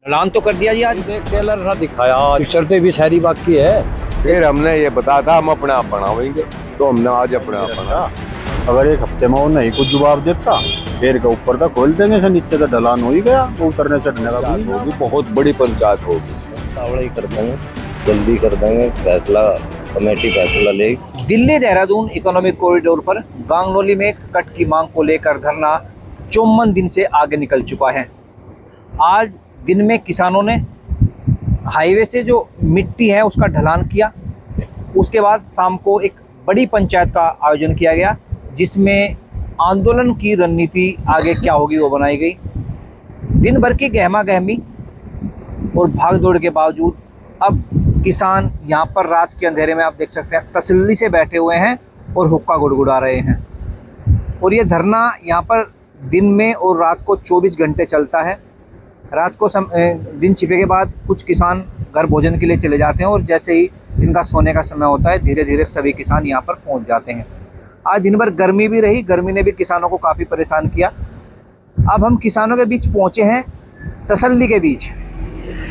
ऐलान तो कर दिया जी आज। टेलर सा दिखाया, शर्तें भी सारी बाकी है। फिर हमने ये बताया था हम अपने आप बनावेंगे, तो हमने आज अपने आप बना। अगर एक हफ्ते में वो नहीं कुछ जवाब देता, पेड़ के ऊपर तक खोल देंगे से नीचे तो ढलान हो ही गया, वो उतरने चढ़ने का भी नहीं होगी, बहुत बड़ी पंचायत होगी। तावड़ा ही कर देंगे, जल्दी कर देंगे फैसला, कमेटी फैसला लेगी। दिल्ली देहरादून इकोनॉमिक कॉरिडोर पर गांगनौली में कट की मांग को लेकर धरना 54 दिन से आगे निकल चुका है। आज दिन में किसानों ने हाईवे से जो मिट्टी है उसका ढलान किया। उसके बाद शाम को एक बड़ी पंचायत का आयोजन किया गया, जिसमें आंदोलन की रणनीति आगे क्या होगी वो बनाई गई। दिन भर की गहमा गहमी और भाग दौड़ के बावजूद अब किसान यहाँ पर रात के अंधेरे में आप देख सकते हैं तसल्ली से बैठे हुए हैं और हुक्का गुड़गुड़ा रहे हैं। और ये धरना यहाँ पर दिन में और रात को 24 घंटे चलता है। रात को दिन छिपे के बाद कुछ किसान घर भोजन के लिए चले जाते हैं और जैसे ही इनका सोने का समय होता है धीरे धीरे सभी किसान यहाँ पर पहुँच जाते हैं। आज दिन भर गर्मी भी रही, गर्मी ने भी किसानों को काफ़ी परेशान किया। अब हम किसानों के बीच पहुँचे हैं, तसल्ली के बीच।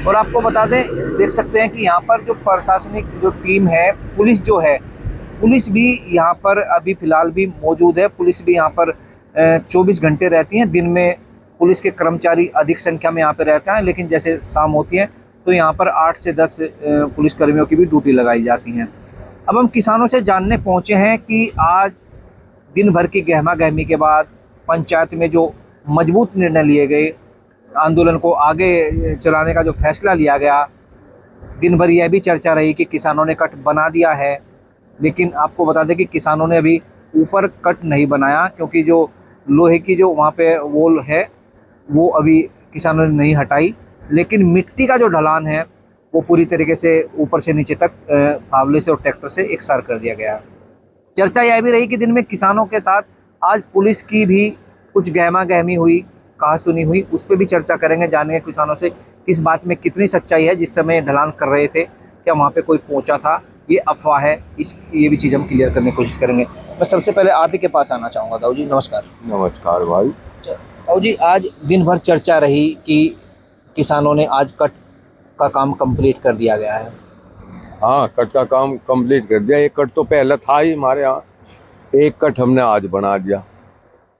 और आपको बता दें, देख सकते हैं कि यहाँ पर जो प्रशासनिक जो टीम है, पुलिस जो है, पुलिस भी यहाँ पर अभी फ़िलहाल भी मौजूद है। पुलिस भी यहाँ पर 24 घंटे रहती हैं। दिन में पुलिस के कर्मचारी अधिक संख्या में यहाँ पर रहते हैं, लेकिन जैसे शाम होती है तो यहाँ पर 8 से 10 पुलिसकर्मियों की भी ड्यूटी लगाई जाती हैं। अब हम किसानों से जानने पहुँचे हैं कि आज दिन भर की गहमा गहमी के बाद पंचायत में जो मजबूत निर्णय लिए गए, आंदोलन को आगे चलाने का जो फैसला लिया गया, दिन भर यह भी चर्चा रही कि किसानों ने कट बना दिया है। लेकिन आपको बता दें कि किसानों ने अभी ऊपर कट नहीं बनाया, क्योंकि जो लोहे की जो वहाँ पे वॉल है वो अभी किसानों ने नहीं हटाई। लेकिन मिट्टी का जो ढलान है वो पूरी तरीके से ऊपर से नीचे तक फावले से और ट्रैक्टर से एकसार कर दिया गया। चर्चा यह भी रही कि दिन में किसानों के साथ आज पुलिस की भी कुछ गहमा गहमी हुई, कहा सुनी हुई, उस पर भी चर्चा करेंगे। जानेंगे किसानों से इस बात में कितनी सच्चाई है। जिस समय ढलान कर रहे थे क्या वहाँ पे कोई पहुँचा था, ये अफवाह है, ये भी चीज़ हम क्लियर करने की कोशिश करेंगे। मैं सबसे पहले आप ही के पास आना चाहूँगा। दाऊ जी नमस्कार। नमस्कार भाई। दाऊ जी, आज दिन भर चर्चा रही कि किसानों ने आज कट का काम कंप्लीट कर दिया गया है। हाँ, कट का काम कंप्लीट कर दिया। एक कट तो पहले था ही हमारे यहाँ, एक कट हमने आज बना दिया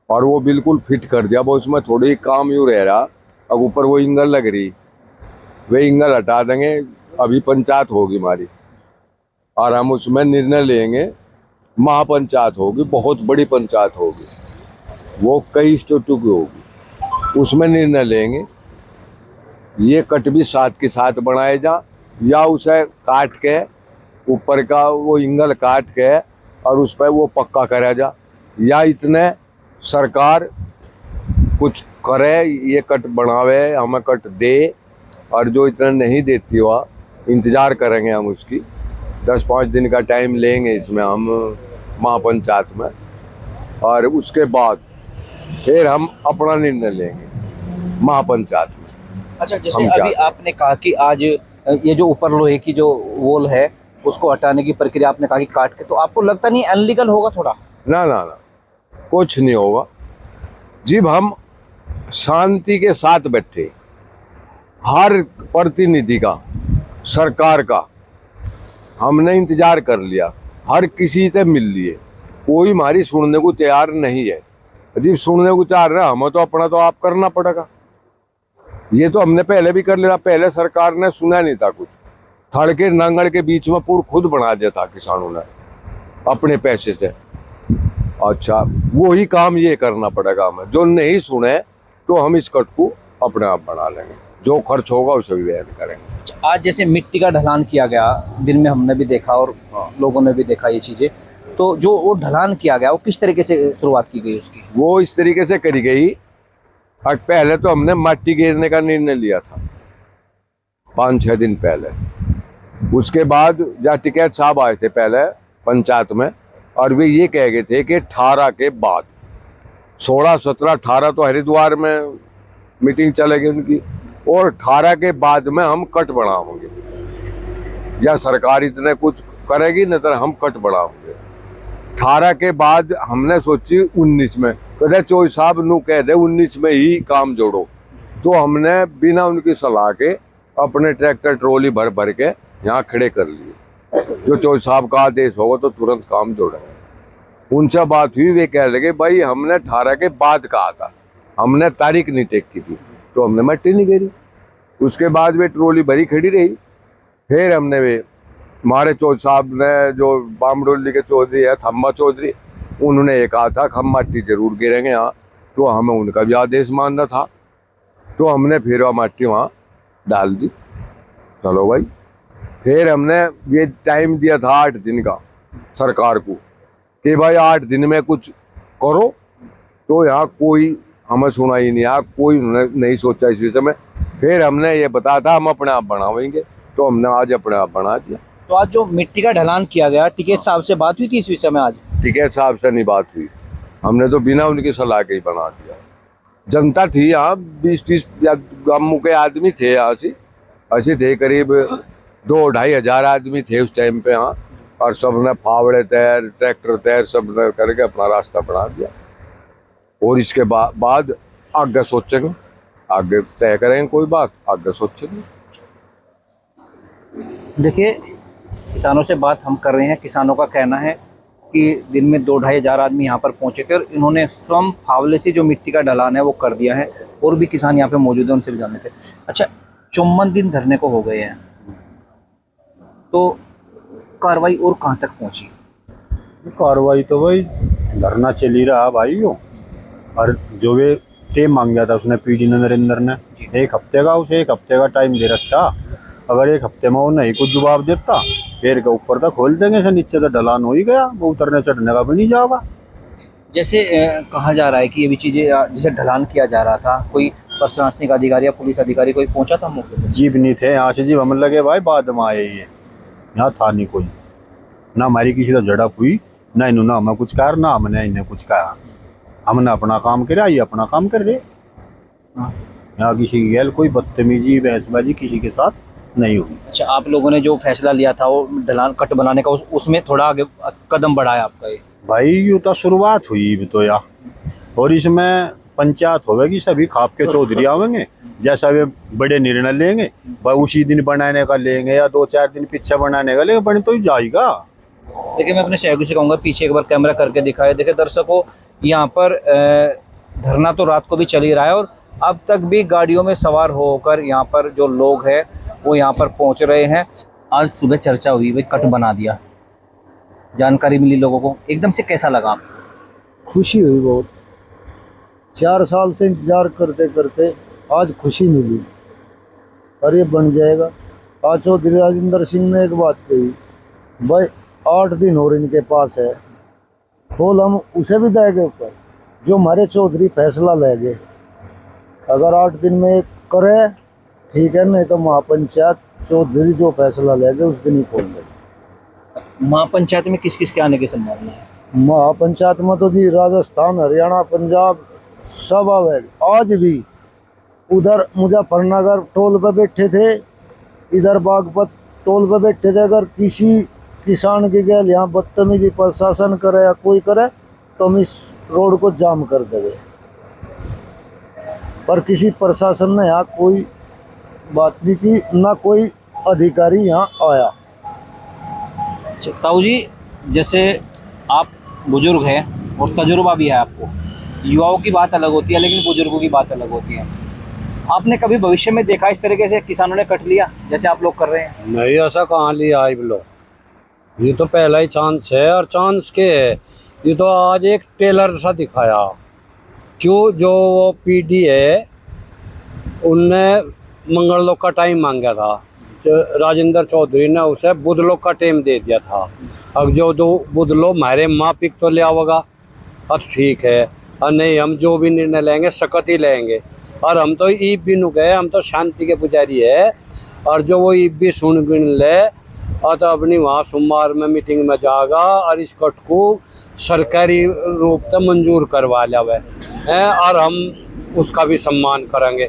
और वो बिल्कुल फिट कर दिया। वो उसमें थोड़ी काम यूँ रह रहा, अब ऊपर वो इंगल लग रही, वे इंगल हटा देंगे। अभी पंचायत होगी हमारी और हम उसमें निर्णय लेंगे। महापंचायत होगी, बहुत बड़ी पंचायत होगी, वो कई स्टेटों की होगी, उसमें निर्णय लेंगे। ये कट भी साथ के साथ बनाए जा, या उसे काट के ऊपर का वो इंगल काट के और उस पर वो पक्का करा जा, या इतने सरकार कुछ करे, ये कट बनावे, हमें कट दे। और जो इतना नहीं देती हुआ इंतज़ार करेंगे हम उसकी। 10-5 दिन का टाइम लेंगे इसमें हम महापंचायत में, और उसके बाद फिर हम अपना निर्णय लेंगे महापंचायत में। अच्छा, जैसे अभी आपने कहा कि आज ये जो ऊपर लोहे की जो वॉल है उसको हटाने की प्रक्रिया आपने कहा कि काट के, तो आपको लगता नहीं अनलीगल होगा थोड़ा? ना ना ना, कुछ नहीं होगा। जब हम शांति के साथ बैठे, हर प्रतिनिधि का, सरकार का हमने इंतजार कर लिया, हर किसी से मिल लिए, कोई हमारी सुनने को तैयार नहीं है। यदि सुनने को तैयार रहा, हमें तो अपना तो आप करना पड़ेगा। ये तो हमने पहले भी कर लिया, पहले सरकार ने सुना नहीं था कुछ। थड़ के नांगड़ के बीच में पुल खुद बना दिया था किसानों ने अपने पैसे से। अच्छा, वही काम ये करना पड़ेगा हमें। जो नहीं सुने तो हम इस कट को अपने आप बना लेंगे, जो खर्च होगा उसे भी वहन करेंगे। आज जैसे मिट्टी का ढलान किया गया, दिन में हमने भी देखा और लोगों ने भी देखा ये चीज़ें, तो जो वो ढलान किया गया वो किस तरीके से शुरुआत की गई उसकी? वो इस तरीके से करी गई। और पहले तो हमने माटी घेरने का निर्णय लिया था 5-6 दिन पहले। उसके बाद जहाँ टिकैत साहब आए थे पहले पंचायत में, और वे ये कह गए थे कि 18 के बाद 16, 17, 18 तो हरिद्वार में मीटिंग चलेगी उनकी, और 18 के बाद में हम कट बढ़ाओगे, या सरकार इतने कुछ करेगी न तो हम कट बढ़ाओगे। 18 के बाद हमने सोची 19 में, कदे चोई साहब नू कह दे 19 में ही काम जोड़ो, तो हमने बिना उनकी सलाह के अपने ट्रैक्टर ट्रॉली भर भर के यहाँ खड़े कर लिए। जो चौधरी साहब का आदेश होगा तो तुरंत काम जोड़ेंगे। उनसे बात हुई, वे कह लगे भाई हमने 18 के बाद कहा था, हमने तारीख नहीं टेक की थी, तो हमने मट्टी नहीं गिरी। उसके बाद वे ट्रॉली भरी खड़ी रही। फिर हमने वे हमारे चौधरी साहब ने, जो बामडोली के चौधरी है थम्मा चौधरी, उन्होंने ये कहा था कि हम मट्टी जरूर गिरेंगे यहाँ, तो हमें उनका भी आदेश मानना था। तो हमने फिर वह मट्टी वहाँ डाल दी। चलो भाई, फिर हमने ये टाइम दिया था 8 दिन का सरकार को कि भाई 8 दिन में कुछ करो। तो यहाँ कोई हमें सुना ही नहीं, कोई नहीं सोचा इस विषय में। फिर हमने ये बताया था हम अपने आप बनावेंगे, तो हमने आज अपने आप बना दिया। तो आज जो मिट्टी का ढलान किया गया, टिकैत साहब से बात हुई थी इस विषय में? आज टिकैत साहब से नहीं बात हुई, हमने तो बिना उनकी सलाह के ही बना दिया। जनता थी यहाँ 20-30 गांव के आदमी थे यहाँ से, ऐसे थे करीब 2-2.5 हजार आदमी थे उस टाइम पे यहाँ। और सबने फावड़े तैर, ट्रैक्टर तैर, सब ने करके अपना रास्ता बना दिया। और इसके बाद आगे सोचेंगे, आगे तय करेंगे कोई बात, आगे सोचेंगे। देखिए, किसानों से बात हम कर रहे हैं। किसानों का कहना है कि दिन में 2-2.5 हजार आदमी यहाँ पर पहुँचे थे और इन्होंने स्वयं फावले से जो मिट्टी का ढलान है वो कर दिया है। और भी किसान यहाँ पे मौजूद हैं, उनसे भी जाने थे। अच्छा, 54 दिन धरने को हो गए हैं, तो कार्रवाई और कहाँ तक पहुँची? कार्रवाई तो भाई धरना चल ही रहा भाई यो। और जो वे टाइम मांग गया था उसने पीडी नरेंद्र ने 1 हफ्ते का, उसे 1 हफ्ते का टाइम दे रखा। अगर 1 हफ्ते में वो नहीं कुछ जवाब देता, पेड़ के ऊपर तक खोल देंगे, से नीचे तो ढलान हो ही गया, वो उतरने चढ़ने का भी नहीं जाएगा। जैसे कहा जा रहा है कि ये भी चीज़ें, जैसे ढलान किया जा रहा था, कोई प्रशासनिक अधिकारी या पुलिस अधिकारी कोई पहुंचा था मौके पर? जीप नहीं थे यहाँ से, जीप हमें लगे भाई बाद में आए, ये यहाँ था नहीं कोई। ना हमारी किसी से झड़प हुई, ना इन्होंने हमें कुछ कहा, ना हमने इन्हें कुछ कहा। हमने अपना काम किया, ये अपना काम कर रहे। यहाँ किसी की गैल कोई बदतमीजी बहसबाजी किसी के साथ नहीं हुई। अच्छा, आप लोगों ने जो फैसला लिया था वो ढलान कट बनाने का, उसमें थोड़ा आगे कदम बढ़ाया आपका ये? भाई यूँ तो शुरुआत हुई भी तो यार, और इसमें पंचायत होगी, सभी खाप के चौधरी आवेंगे, जैसा वे बड़े निर्णय लेंगे भाई उसी दिन बनाने का लेंगे या 2-4 दिन पीछे बनाने का लेंगे, बन तो ही जाएगा। देखिए, मैं अपने सहयोगी से कहूँगा पीछे एक बार कैमरा करके दिखाए। देखिए दर्शकों, यहाँ पर धरना तो रात को भी चल ही रहा है और अब तक भी गाड़ियों में सवार होकर यहाँ पर जो लोग हैं वो यहाँ पर पहुँच रहे हैं। आज सुबह चर्चा हुई, भाई कट बना दिया, जानकारी मिली लोगों को, एकदम से कैसा लगा आपको? खुशी हुई बहुत। 4 साल से इंतजार करते करते आज खुशी मिली और ये बन जाएगा। आज चौधरी राजेंद्र सिंह ने एक बात कही, भाई 8 दिन और इनके पास है, खोल हम उसे भी देंगे ऊपर जो हमारे चौधरी फैसला लेंगे। अगर 8 दिन में करे ठीक है, नहीं तो महापंचायत चौधरी जो फैसला लेंगे उस दिन ही खोल देंगे। महापंचायत में किस किस के आने की संभावना है? महापंचायत में तो जी राजस्थान, हरियाणा, पंजाब सब आवे। आज भी उधर मुजफ्फरनगर टोल पे बैठे थे, इधर बागपत टोल पे बैठे थे। अगर किसी किसान की गैल यहाँ बदतमीजी प्रशासन करे या कोई करे तो हम इस रोड को जाम कर देंगे, पर किसी प्रशासन ने यहाँ कोई बात नहीं की, ना कोई अधिकारी यहाँ आया। ताऊ जी, जैसे आप बुजुर्ग हैं और तजुर्बा भी है आपको, युवाओं की बात अलग होती है लेकिन बुजुर्गों की बात अलग होती है। आपने कभी भविष्य में देखा इस तरीके से किसानों ने कट लिया जैसे आप लोग कर रहे हैं? नहीं, ऐसा कहाँ लिया है लोग, ये तो पहला ही चांस है और चांस के है। ये तो आज एक टेलर सा दिखाया, क्यों जो वो पीडी है उनने मंगल लोग का टाइम मांगा था, राजेंद्र चौधरी ने उसे बुध लोग का टाइम दे दिया था। अब जो बुध लोग हमारे मापिक तो ले आओगा, अब ठीक है, और नहीं हम जो भी निर्णय लेंगे सख्त ही लेंगे। और हम तो ईब भी नु गए, हम तो शांति के पुजारी है, और जो वो ईब भी सुन गिन ले और तो अपनी वहाँ सोमवार में मीटिंग में जाएगा और इस कट को सरकारी रूप से मंजूर करवा लिया है, और हम उसका भी सम्मान करेंगे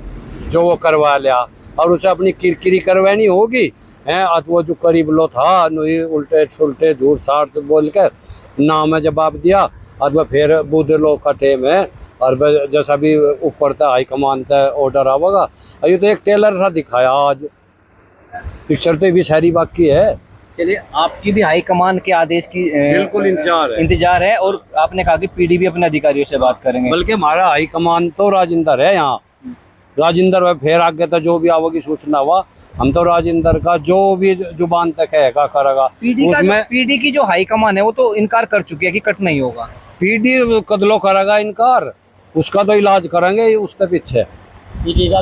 जो वो करवा लिया। और उसे अपनी किरकिरी करवानी होगी हैं, और वो जो करीब लो था नुई उल्टे सुलटे झूठ साठ बोल कर ना में जवाब दिया, और वह फिर बुध लोग का टेम है और जैसा भी ऊपर तक हाईकमान तक ऑर्डर आवेगा। ये तो एक टेलर सा दिखाया आज, पिक्चर तो भी सारी बाकी है। चलिए, आपकी भी हाई कमान के आदेश की बिल्कुल इंतजार है और आपने कहा कि पीडी भी अपने अधिकारियों से बात करेंगे। बल्कि हमारा हाईकमान तो राजेंद्र है यहाँ, राजेंद्र फिर आगे तो जो भी आवगी सूचना हुआ, हम तो राजेंद्र का जो भी जुबान तक है का करेगा। उसमें पीडी की जो हाई कमान है वो तो इनकार कर चुकी है कि कट नहीं होगा। पीडी कदलो करेगा इनकार, उसका तो इलाज करेंगे उसके पीछे।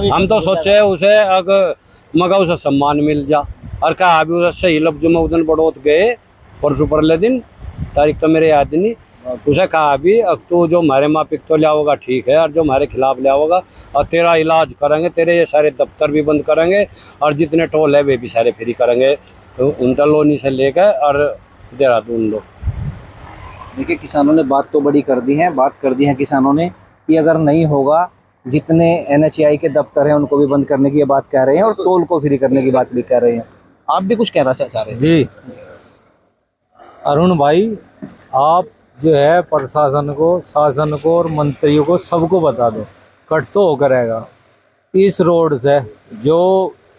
हम तो सोचे उसे अगर मगा उसे सम्मान मिल जा, और कहा अभी उसे सही लफ्ज में उदन बढ़ोत गए परसों परले दिन, तारीख तो मेरे याद नहीं, उसे कहा अभी अब तो जो हमारे मापिक तो लिया होगा ठीक है, और जो हमारे खिलाफ लिया होगा और तेरा इलाज करेंगे, तेरे ये सारे दफ्तर भी बंद करेंगे और जितने टोल है वे भी सारे फ्री करेंगे, तो उनका लोनी से लेकर और देहरादून लो। देखिए, किसानों ने बात तो बड़ी कर दी है, बात कर दी है किसानों ने कि अगर नहीं होगा, जितने NHAI के दफ्तर हैं उनको भी बंद करने की ये बात कह रहे हैं और टोल को फ्री करने की बात भी कह रहे हैं। आप भी कुछ कहना चाह रहे हैं? जी अरुण भाई, आप जो है प्रशासन को, शासन को और मंत्रियों को सबको बता दो, कट तो होकर रहेगा। इस रोड से जो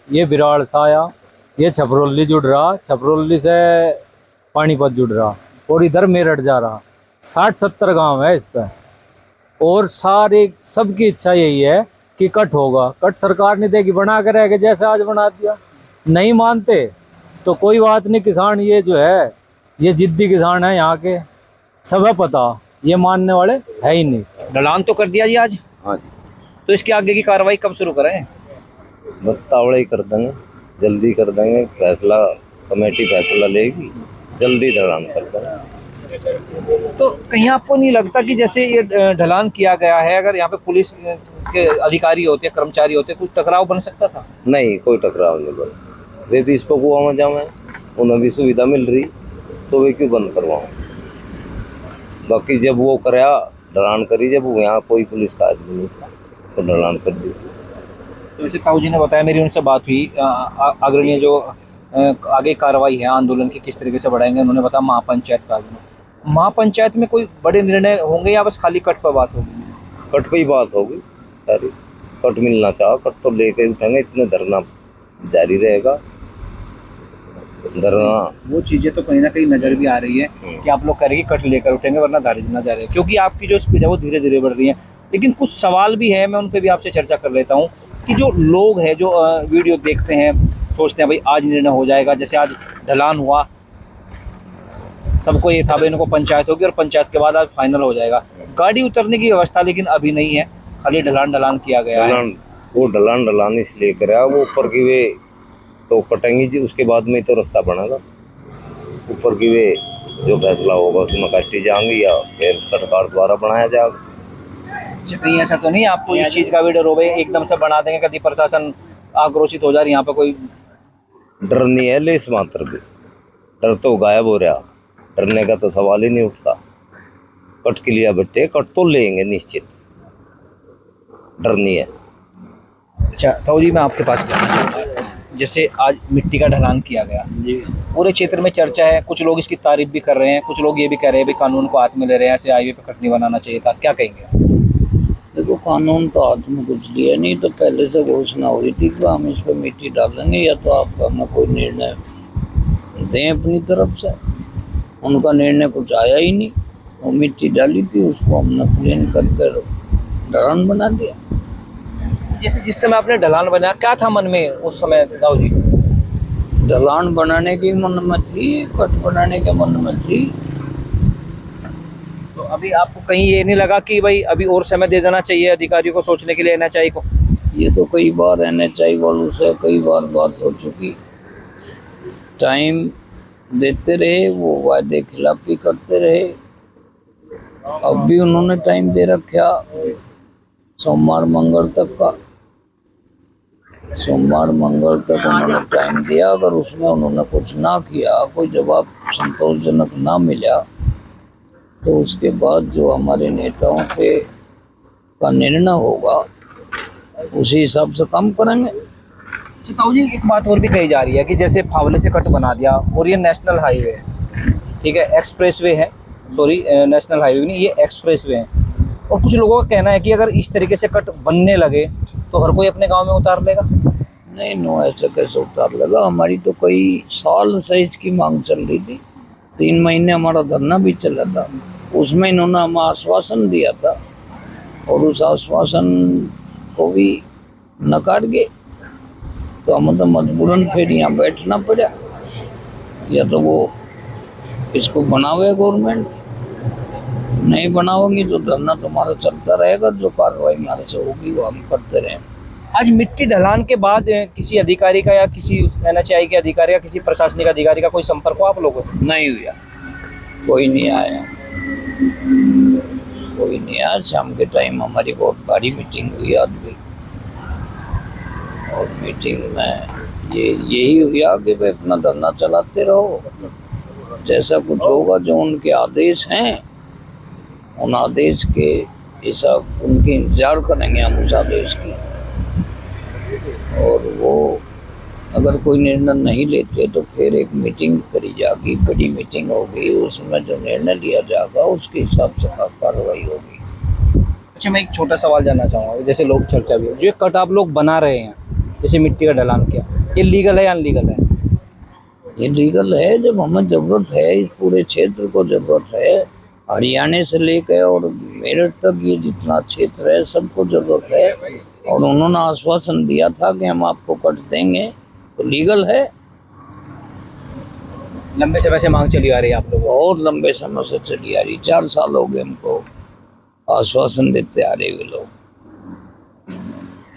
ये बिराड़ से आया, ये छपरौली जुड़ रहा, छपरौली से पानीपत जुड़ रहा और इधर मेरठ जा रहा, 60-70 गांव है इस पर, और सारे सबकी इच्छा यही है कि कट होगा। कट सरकार नहीं देगी, बना कर रहेगा जैसे आज बना दिया। नहीं मानते तो कोई बात नहीं, किसान ये जो है ये जिद्दी किसान है यहाँ के, सब है पता, ये मानने वाले है ही नहीं। ढलान तो कर दिया जी आज। हाँ जी, तो इसके आगे की कार्रवाई कब शुरू करें? बस तावड़ा ही कर देंगे, जल्दी कर देंगे, फैसला कमेटी फैसला लेगी, जल्दी ढलान कर देंगे। तो कहीं आपको नहीं लगता कि जैसे ये ढलान किया गया है, अगर यहाँ पे पुलिस के अधिकारी होते, कर्मचारी होते, कुछ टकराव बन सकता था? नहीं, कोई टकराव नहीं बना, वे भी इस पर कुआ में जाए, उन्हें भी सुविधा मिल रही तो वे क्यों बंद करवाओ। बाकी जब वो कराया ढलान करी, जब यहाँ कोई पुलिस का आदमी नहीं था तो ढलान कर दी। तो जैसे ताऊ जी ने बताया, मेरी उनसे बात हुई, अग्रणी जो आगे कार्रवाई है आंदोलन की किस तरीके से बढ़ाएंगे, उन्होंने बताया महापंचायत का। महापंचायत में कोई बड़े निर्णय होंगे या बस खाली कट पर बात होगी? कट पे ही बात होगी सारी, कट मिलना चाहो कट तो लेके उठेंगे, इतने धरना जारी रहेगा। धरना वो चीज़ें तो कहीं ना कहीं नज़र भी आ रही है कि आप लोग कह रहे हैं कि कट लेकर उठेंगे वरना धरना जा रहे हैं, क्योंकि आपकी जो स्पीड है वो धीरे धीरे बढ़ रही है। लेकिन कुछ सवाल भी है, मैं उन पर भी आपसे चर्चा कर लेता हूँ कि जो लोग हैं जो वीडियो देखते हैं, सोचते हैं भाई आज निर्णय हो जाएगा, जैसे आज ढलान हुआ, सबको ये था भाई इनको पंचायत होगी और पंचायत के बाद आज फाइनल हो जाएगा। गाड़ी उतरने की व्यवस्था लेकिन अभी नहीं है, खाली ढलान किया गया है। वो ढलान इसलिए कराया, वो ऊपर की वे तो कटेंगी जी, उसके बाद में तो रास्ता बनेगा, ऊपर की वे जो फैसला होगा उसमें काटी जाएंगी या फिर सरकार द्वारा बनाया जाएगा। कहीं ऐसा तो नहीं आपको इस चीज़ का भी डर हो भाई एकदम से बना देंगे, कभी प्रशासन आक्रोशित हो जा रही, यहाँ पे कोई डर नहीं है, लेस मात्र भी डर तो गायब हो रहा, डरने का तो सवाल ही नहीं उठता। कट के लिया बच्चे, कट तो लेंगे निश्चित, डर नहीं है। अच्छा ताऊ जी, मैं आपके पास जानना चाहता हूँ, जैसे आज मिट्टी का ढलान किया गया, पूरे क्षेत्र में चर्चा है, कुछ लोग इसकी तारीफ भी कर रहे हैं, कुछ लोग ये भी कह रहे हैं भाई कानून को हाथ में ले रहे हैं, ऐसे हाईवे पे कट नहीं बनाना चाहिए था, क्या कहेंगे? देखो, कानून तो हाथ में कुछ लिया नहीं, तो पहले से घोषणा हुई थी कि हम इस पर मिट्टी डालेंगे, या तो आप हमें कोई निर्णय दें अपनी तरफ से। उनका निर्णय कुछ आया ही नहीं, वो मिट्टी डाली थी, उसको हमने प्लेन कर ढलान बना दिया। जैसे जिस समय आपने ढलान बनाया, क्या था मन में उस समय ताऊ जी? ढलान बनाने की मन में थी, कट बनाने के मन में थी। तो अभी आपको कहीं ये नहीं लगा कि भाई अभी और समय दे देना चाहिए अधिकारियों को सोचने के लिए, NHAI को? ये तो कई बार NHAI वालों से कई बार बात हो चुकी, टाइम देते रहे, वो वायदे खिलाफी करते रहे। अब भी उन्होंने टाइम दे रखा सोमवार मंगल तक का, सोमवार मंगल तक उन्होंने टाइम दिया। अगर उसमें उन्होंने कुछ ना किया, कोई जवाब संतोषजनक ना मिला, तो उसके बाद जो हमारे नेताओं के का निर्णय होगा उसी हिसाब से काम करेंगे। ताऊ जी, एक बात और भी कही जा रही है कि जैसे फावले से कट बना दिया और ये नेशनल हाईवे है, ठीक है, एक्सप्रेसवे है, सॉरी नेशनल हाईवे नहीं, ये एक्सप्रेसवे है, और कुछ लोगों का कहना है कि अगर इस तरीके से कट बनने लगे तो हर कोई अपने गांव में उतार लेगा। नहीं नो, ऐसा कैसे उतार लगा? हमारी तो कई साल से इसकी मांग चल रही थी। 3 महीने हमारा धरना भी चला था, उसमें इन्होंने हमें आश्वासन दिया था और उस आश्वासन को भी नकार गए। तो हमें तो मजबूरन फिर यहाँ बैठना पड़ा, या तो वो इसको बनावे गवर्नमेंट, नहीं बनाओगी तो धरना तुम्हारा चलता रहेगा, जो कार्रवाई हमारे से होगी वो हम करते रहेंगे। आज मिट्टी ढलान के बाद किसी अधिकारी का या किसी NHAI के अधिकारी या किसी प्रशासनिक अधिकारी का कोई संपर्क हो आप लोगों से? नहीं हुआ, कोई नहीं आया, कोई नहीं आया। शाम के टाइम हमारी बहुत बड़ी मीटिंग हुई आज भी, और मीटिंग में यही हुआ कि भाई अपना धरना चलाते रहो, जैसा कुछ होगा जो उनके आदेश हैं उन आदेश के हिसाब उनके इंतजार करेंगे हम उस आदेश की। और वो अगर कोई निर्णय नहीं लेते तो फिर एक मीटिंग करी जाएगी, बड़ी मीटिंग होगी, उसमें जो निर्णय लिया जाएगा उसके हिसाब से कार्रवाई होगी। अच्छा, मैं एक छोटा सवाल जानना चाहूँगा, जैसे लोग चर्चा भी, जो कट आप लोग बना रहे हैं जैसे मिट्टी का ढलान किया, ये लीगल है या अनलीगल है? ये लीगल है। जब हमें ज़रूरत है, इस पूरे क्षेत्र को ज़रूरत है, हरियाणा से लेकर और मेरठ तक ये जितना क्षेत्र है सबको ज़रूरत है, और उन्होंने आश्वासन दिया था कि हम आपको कट देंगे, तो लीगल है। लंबे समय से मांग चली आ रही है आप लोगों बहुत लंबे समय से चली आ रही, 4 साल हो गए हमको आश्वासन देते आ रहे हुए लोग।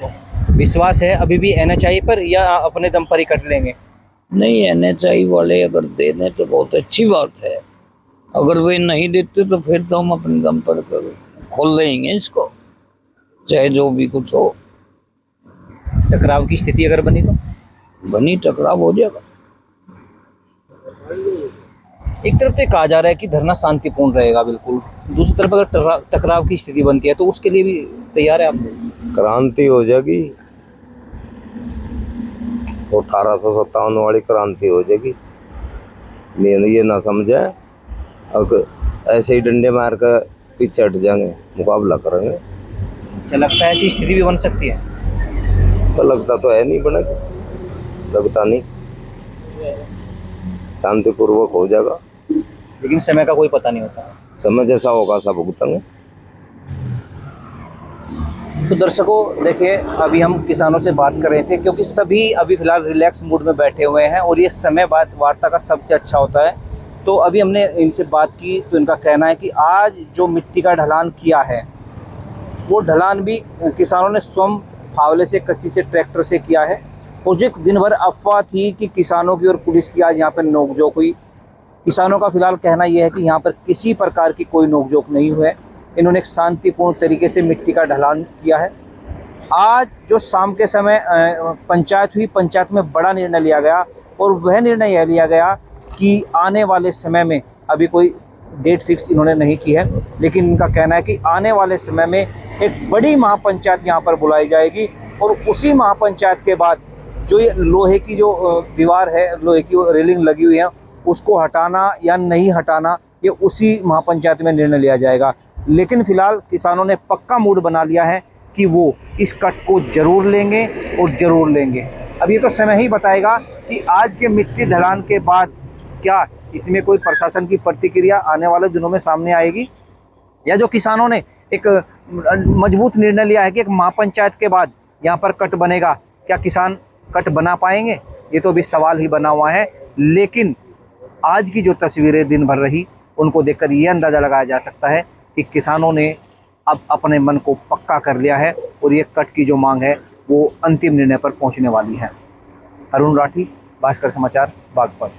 को? विश्वास है अभी भी NHAI पर या अपने दम पर ही कट लेंगे? नहीं, NHAI वाले अगर दे दें तो बहुत अच्छी बात है, अगर वे नहीं देते तो फिर तो हम अपने दम पर खोल लेंगे इसको, चाहे जो भी कुछ हो। टकराव की स्थिति अगर बनी तो? बनी, टकराव हो जाएगा। एक तरफ तो कहा जा रहा है कि धरना शांतिपूर्ण रहेगा बिल्कुल, दूसरी तरफ अगर टकराव की स्थिति बनती है तो उसके लिए भी तैयार है आप लोग? क्रांति हो जाएगी, 1857 वाली क्रांति हो जाएगी। ये ना समझे अब ऐसे ही डंडे मार कर पीछे हट जाएंगे, मुकाबला करेंगे। क्या लगता है ऐसी स्थिति भी बन सकती है? तो लगता तो है नहीं, बने लगता नहीं, शांतिपूर्वक हो जाएगा, लेकिन समय का कोई पता नहीं होता। समय जैसा होगा सब भुगतेंगे। तो दर्शकों देखिए, अभी हम किसानों से बात कर रहे थे क्योंकि सभी अभी फिलहाल रिलैक्स मूड में बैठे हुए हैं और ये समय वार्ता का सबसे अच्छा होता है। तो अभी हमने इनसे बात की तो इनका कहना है कि आज जो मिट्टी का ढलान किया है वो ढलान भी किसानों ने स्वयं फावले से, कच्ची से, ट्रैक्टर से किया है। और जो दिन भर अफवाह थी कि किसानों की और पुलिस की आज यहाँ पर नोकझोंक हुई, किसानों का फिलहाल कहना यह है कि यहाँ पर किसी प्रकार की कोई नोकझोंक नहीं हुई है। इन्होंने एक शांतिपूर्ण तरीके से मिट्टी का ढलान किया है। आज जो शाम के समय पंचायत हुई, पंचायत में बड़ा निर्णय लिया गया और वह निर्णय यह लिया गया कि आने वाले समय में, अभी कोई डेट फिक्स इन्होंने नहीं की है, लेकिन इनका कहना है कि आने वाले समय में एक बड़ी महापंचायत यहाँ पर बुलाई जाएगी और उसी महापंचायत के बाद जो ये लोहे की जो दीवार है, लोहे की रेलिंग लगी हुई है, उसको हटाना या नहीं हटाना, ये उसी महापंचायत में निर्णय लिया जाएगा। लेकिन फिलहाल किसानों ने पक्का मूड बना लिया है कि वो इस कट को जरूर लेंगे और ज़रूर लेंगे। अब ये तो समय ही बताएगा कि आज के मिट्टी ढलान के बाद क्या इसमें कोई प्रशासन की प्रतिक्रिया आने वाले दिनों में सामने आएगी, या जो किसानों ने एक मजबूत निर्णय लिया है कि एक महापंचायत के बाद यहाँ पर कट बनेगा, क्या किसान कट बना पाएंगे? ये तो अभी सवाल ही बना हुआ है। लेकिन आज की जो तस्वीरें दिन भर रही, उनको देखकर ये अंदाज़ा लगाया जा सकता है कि किसानों ने अब अपने मन को पक्का कर लिया है और ये कट की जो मांग है वो अंतिम निर्णय पर पहुंचने वाली है। अरुण राठी, भास्कर समाचार, बागपत।